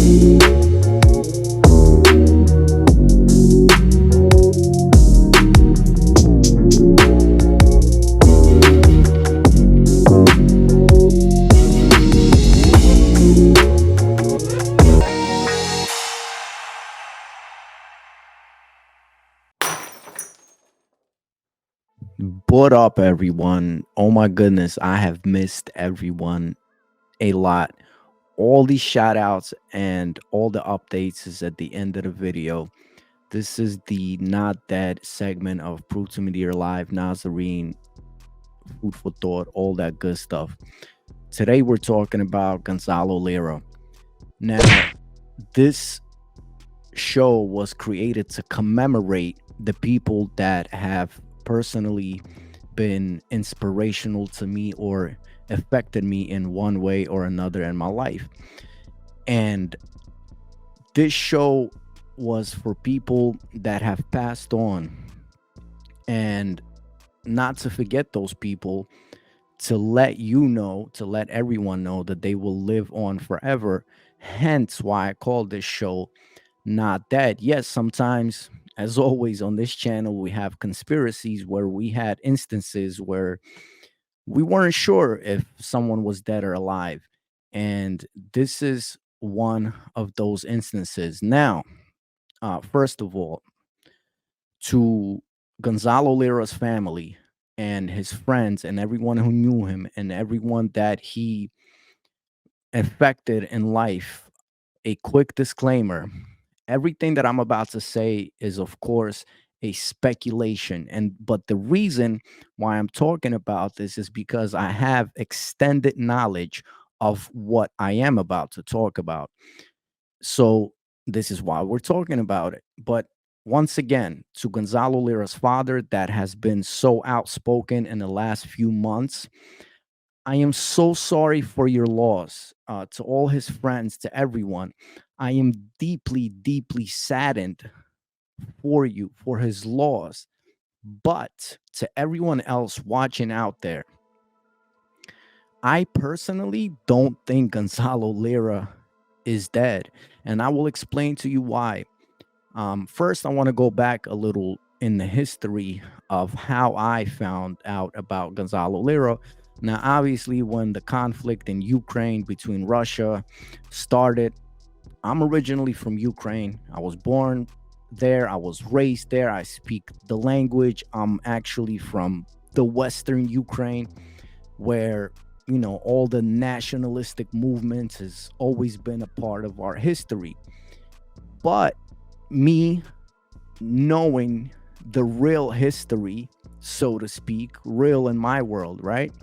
What up, everyone? Oh my goodness, I have missed everyone a lot. All these shout outs and all the updates is at the end of the video. This is the Not Dead segment of Prove to Me Dear Live, NazareN, Food for Thought, all that good stuff. Today we're talking about Gonzalo Lira. Now, this show was created to commemorate the people that have personally been inspirational to me or affected me in one way or another in my life. And this show was for people that have passed on, and not to forget those people, to let you know, to let everyone know that they will live on forever. Hence why I call this show Not Dead. Yes, sometimes, as always on this channel, we have conspiracies where we had instances where we weren't sure if someone was dead or alive. And this is one of those instances. Now, first of all, to Gonzalo Lira's family and his friends and everyone who knew him and everyone that he affected in life, a quick disclaimer: everything that I'm about to say is, of course, a speculation. And but the reason why I'm talking about this is because I have extended knowledge of what I am about to talk about. So this is why we're talking about it. But once again, to Gonzalo Lira's father, that has been so outspoken in the last few months, I am so sorry for your loss. To all his friends, to everyone, I am deeply, deeply saddened for you, for his loss. But to everyone else watching out there, I personally don't think Gonzalo Lira is dead. And I will explain to you why. First, I want to go back a little in the history of how I found out about Gonzalo Lira. Now, obviously, when the conflict in Ukraine between Russia started, I'm originally from Ukraine. I was born there, I was raised there, I speak the language. I'm actually from the Western Ukraine, where all the nationalistic movements has always been a part of our history. But me knowing the real history, so to speak, real in my world, right?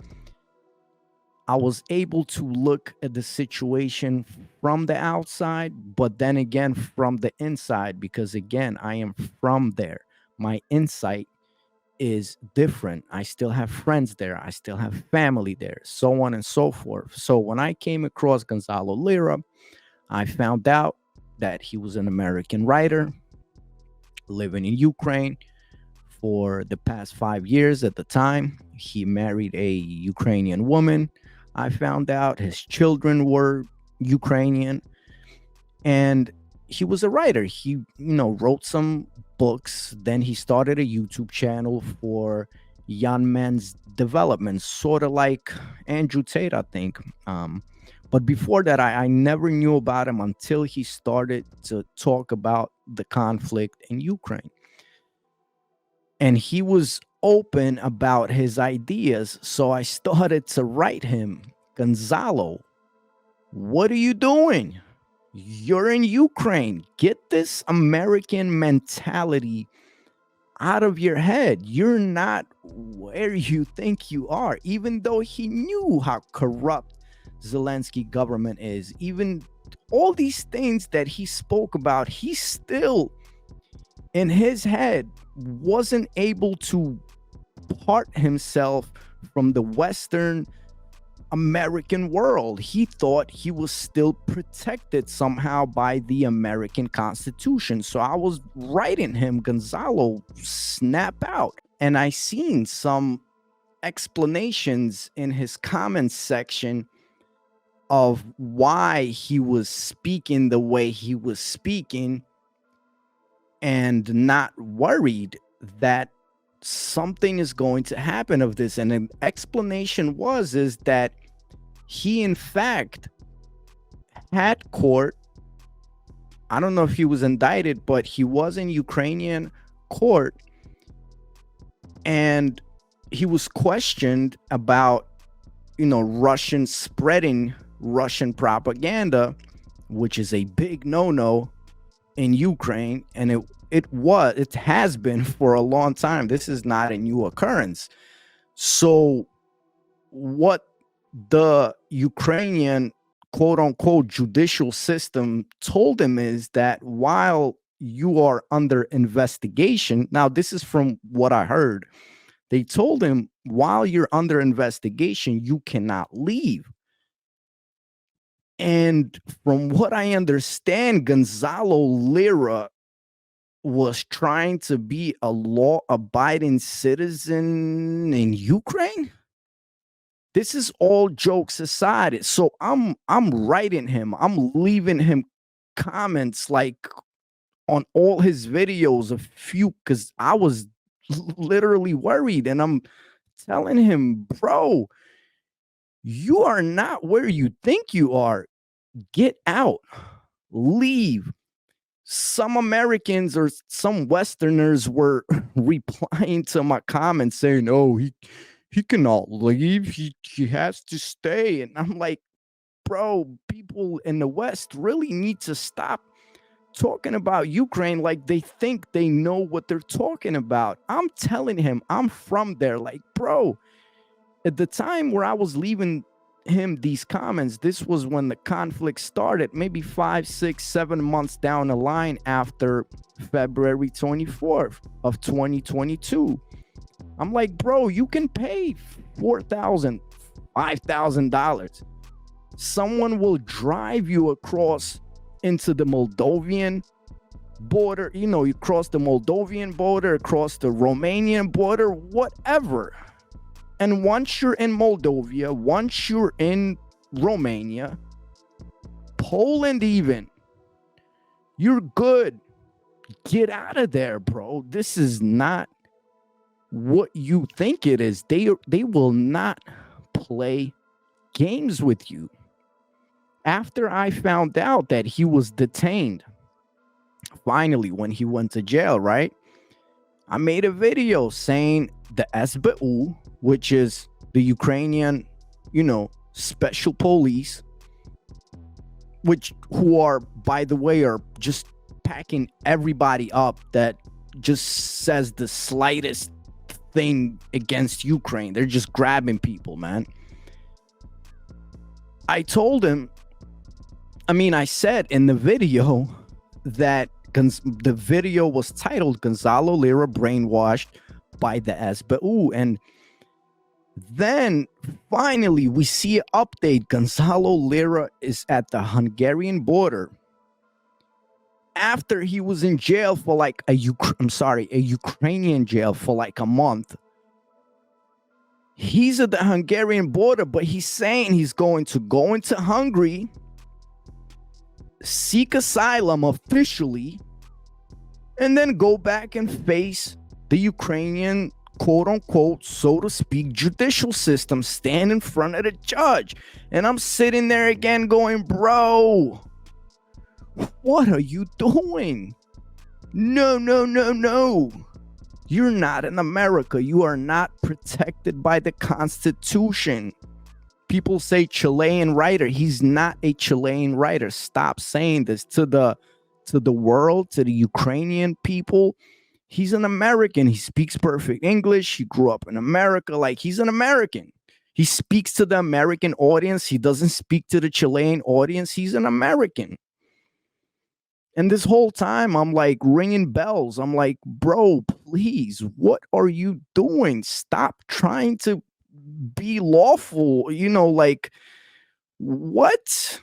I was able to look at the situation from the outside, but then again from the inside, because again, I am from there. My insight is different. I still have friends there. I still have family there, so on and so forth. So when I came across Gonzalo Lira, I found out that he was an American writer living in Ukraine for the past 5 years. At the time, he married a Ukrainian woman. I found out his children were Ukrainian, and he was a writer. He, wrote some books. Then he started a YouTube channel for young men's development, sort of like Andrew Tate, I think. But before that, I never knew about him until he started to talk about the conflict in Ukraine. And he was open about his ideas. So I started to write him, Gonzalo, what are you doing? You're in Ukraine. Get this American mentality out of your head. You're not where you think you are, even though he knew how corrupt Zelensky government is. Even all these things that he spoke about, he still in his head wasn't able to part himself from the Western American world. He thought he was still protected somehow by the American Constitution. So I was writing him, Gonzalo, snap out. And I seen some explanations in his comments section of why he was speaking the way he was speaking and not worried that something is going to happen of this. And an explanation is that he in fact had court. I don't know if he was indicted, but he was in Ukrainian court, and he was questioned about, Russian spreading Russian propaganda, which is a big no-no in Ukraine, and it has been for a long time. This is not a new occurrence. So what the Ukrainian quote unquote judicial system told him is that while you are under investigation, now this is from what I heard, they told him while you're under investigation, you cannot leave. And from what I understand, Gonzalo Lira was trying to be a law-abiding citizen in Ukraine. This is all jokes aside. So I'm writing him. I'm leaving him comments like on all his videos, a few, because I was literally worried, and I'm telling him, bro, you are not where you think you are. Get out. Leave. Some Americans or some Westerners were replying to my comments saying, "Oh, he cannot leave. He has to stay." And I'm like, bro, people in the West really need to stop talking about Ukraine like they think they know what they're talking about. I'm telling him, I'm from there. Like, bro, at the time where I was leaving him these comments, this was when the conflict started, maybe 5, 6, 7 months down the line after February 24th of 2022. I'm like, bro, you can pay $4,000, $5,000. Someone will drive you across into the Moldovan border. You cross the Moldovan border, across the Romanian border, whatever. And once you're in Moldova, once you're in Romania, Poland even, you're good. Get out of there, bro. This is not what you think it is. They will not play games with you. After I found out that he was detained, finally, when he went to jail, right? I made a video saying the SBU, which is the Ukrainian, special police, who are, by the way, are just packing everybody up that just says the slightest thing against Ukraine. They're just grabbing people, man. I told him, I said in the video that the video was titled Gonzalo Lira Brainwashed by the SBU. And then finally we see an update. Gonzalo Lira is at the Hungarian border after he was in jail for like a Ukrainian jail for like a month. He's at the Hungarian border, but he's saying he's going to go into Hungary, seek asylum officially, and then go back and face the Ukrainian, quote unquote, so to speak, judicial system, stand in front of the judge. And I'm sitting there again going, bro, what are you doing? No. You're not in America. You are not protected by the Constitution. People say Chilean writer. He's not a Chilean writer. Stop saying this to the world, to the Ukrainian people. He's an American. He speaks perfect English. He grew up in America. Like, he's an American. He speaks to the American audience. He doesn't speak to the Chilean audience. He's an American. And this whole time, I'm like ringing bells. I'm like, bro, please, what are you doing? Stop trying to be lawful. Like, what?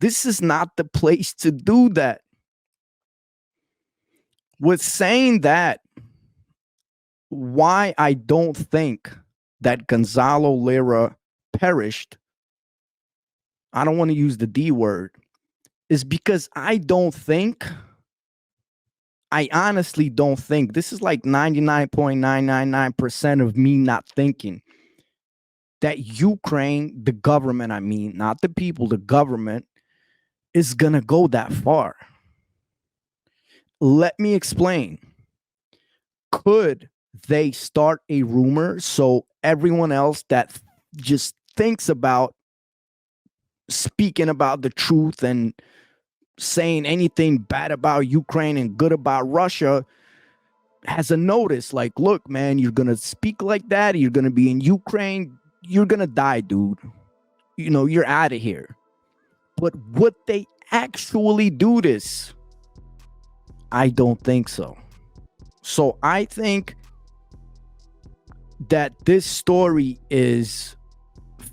This is not the place to do that. With saying that, why I don't think that Gonzalo Lira perished, I don't want to use the D word, is because I honestly don't think, this is like 99.999% of me not thinking that Ukraine, the government, I mean, not the people, the government is going to go that far. Let me explain. Could they start a rumor so everyone else that just thinks about speaking about the truth and saying anything bad about Ukraine and good about Russia has a notice like, look, man, you're going to speak like that. You're going to be in Ukraine. You're going to die, dude. You're out of here. But would they actually do this? I don't think so. So I think that this story is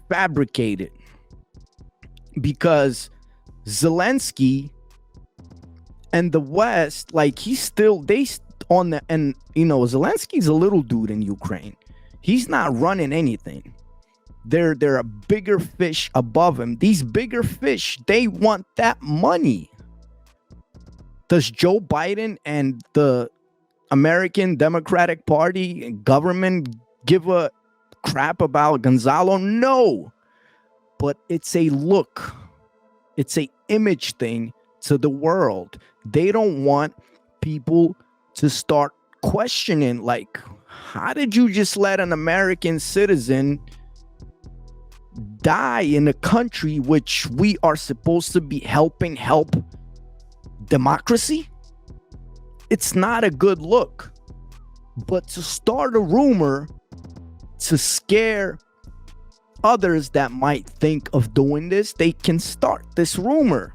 fabricated because Zelensky and the West, like he's still they on the and Zelensky's a little dude in Ukraine. He's not running anything. There are bigger fish above him. These bigger fish, they want that money. Does Joe Biden and the American Democratic Party government give a crap about Gonzalo? No. But it's a look. It's a image thing to the world. They don't want people to start questioning, like, how did you just let an American citizen die in a country which we are supposed to be help democracy? It's not a good look. But to start a rumor to scare others that might think of doing this, they can start this rumor.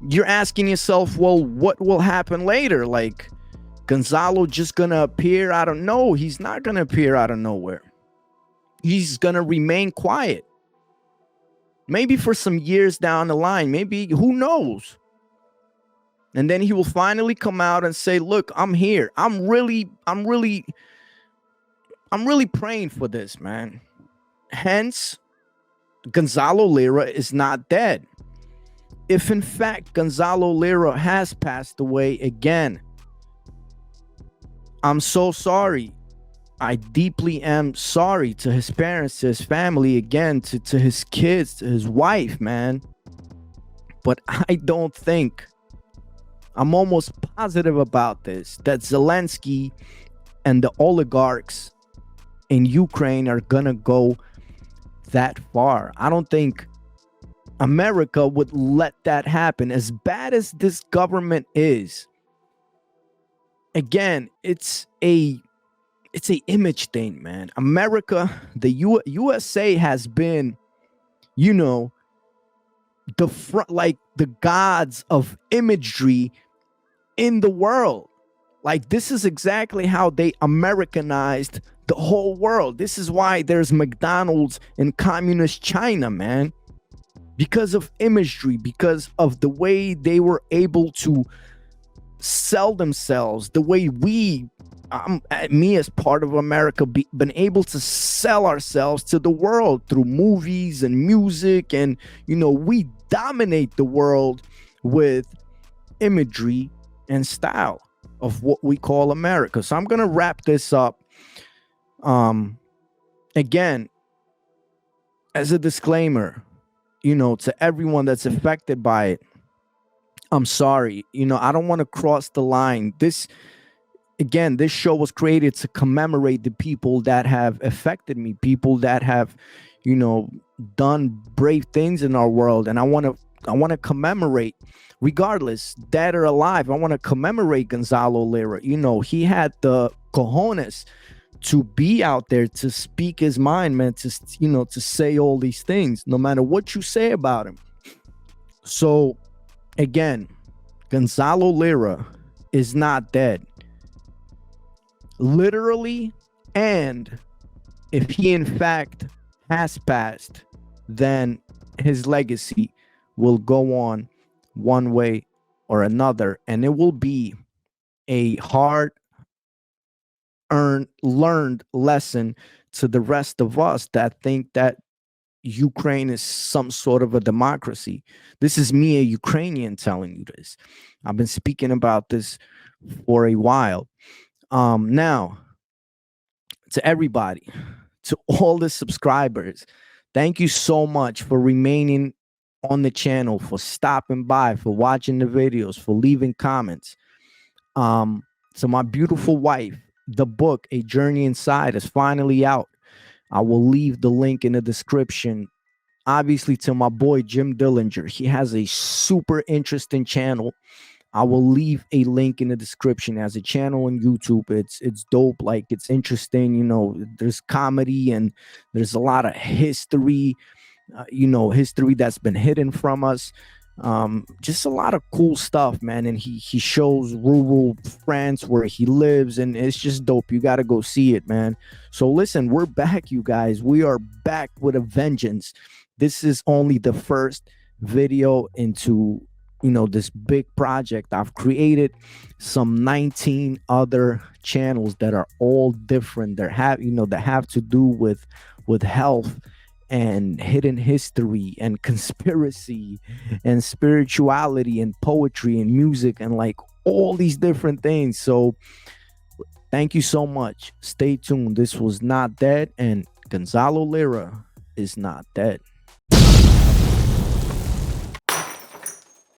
You're asking yourself, well, what will happen later? Like, Gonzalo just gonna appear out of no, he's not gonna appear out of nowhere. He's gonna remain quiet. Maybe for some years down the line, maybe, who knows? And then he will finally come out and say, look, I'm here. I'm really praying for this, man. Hence, Gonzalo Lira is not dead. If in fact Gonzalo Lira has passed away again, I'm so sorry. I deeply am sorry to his parents, to his family, again, to his kids, to his wife, man. But I don't think, I'm almost positive about this, that Zelensky and the oligarchs in Ukraine are gonna go that far. I don't think America would let that happen. As bad as this government is, again, it's a image thing, man. America, the USA has been, the front, like the gods of imagery in the world. Like, this is exactly how they Americanized the whole world. This is why there's McDonald's in communist China, man. Because of imagery, because of the way they were able to sell themselves, the way me as part of America, been able to sell ourselves to the world through movies and music. And, we dominate the world with imagery and style of what we call America. So I'm going to wrap this up. Again, as a disclaimer, to everyone that's affected by it, I'm sorry. I don't want to cross the line. This show was created to commemorate the people that have affected me, people that have, done brave things in our world. And I want to commemorate, regardless, dead or alive. I want to commemorate Gonzalo Lira. He had the cojones to be out there, to speak his mind, man, to say all these things, no matter what you say about him. So again, Gonzalo Lira is not dead, literally. And if he in fact has passed, then his legacy will go on one way or another, and it will be a hard learned lesson to the rest of us that think that Ukraine is some sort of a democracy. This is me, a Ukrainian, telling you this. I've been speaking about this for a while. Now, to everybody, to all the subscribers, thank you so much for remaining on the channel, for stopping by, for watching the videos, for leaving comments. To my beautiful wife, the book, A Journey Inside, is finally out. I will leave the link in the description. Obviously, to my boy Jim Dillinger, he has a super interesting channel. I will leave a link in the description. As a channel on YouTube. It's dope. Like, it's interesting. You know, there's comedy and there's a lot of history. History that's been hidden from us. Just a lot of cool stuff, man. And he shows rural France where he lives, and it's just dope. You got to go see it, man. So listen, we're back, you guys. We are back with a vengeance. This is only the first video into this big project. I've created some 19 other channels that are all different. That have to do with health and hidden history and conspiracy and spirituality and poetry and music and like all these different things. So thank you so much. Stay tuned. This was Not Dead, and Gonzalo Lira is not dead.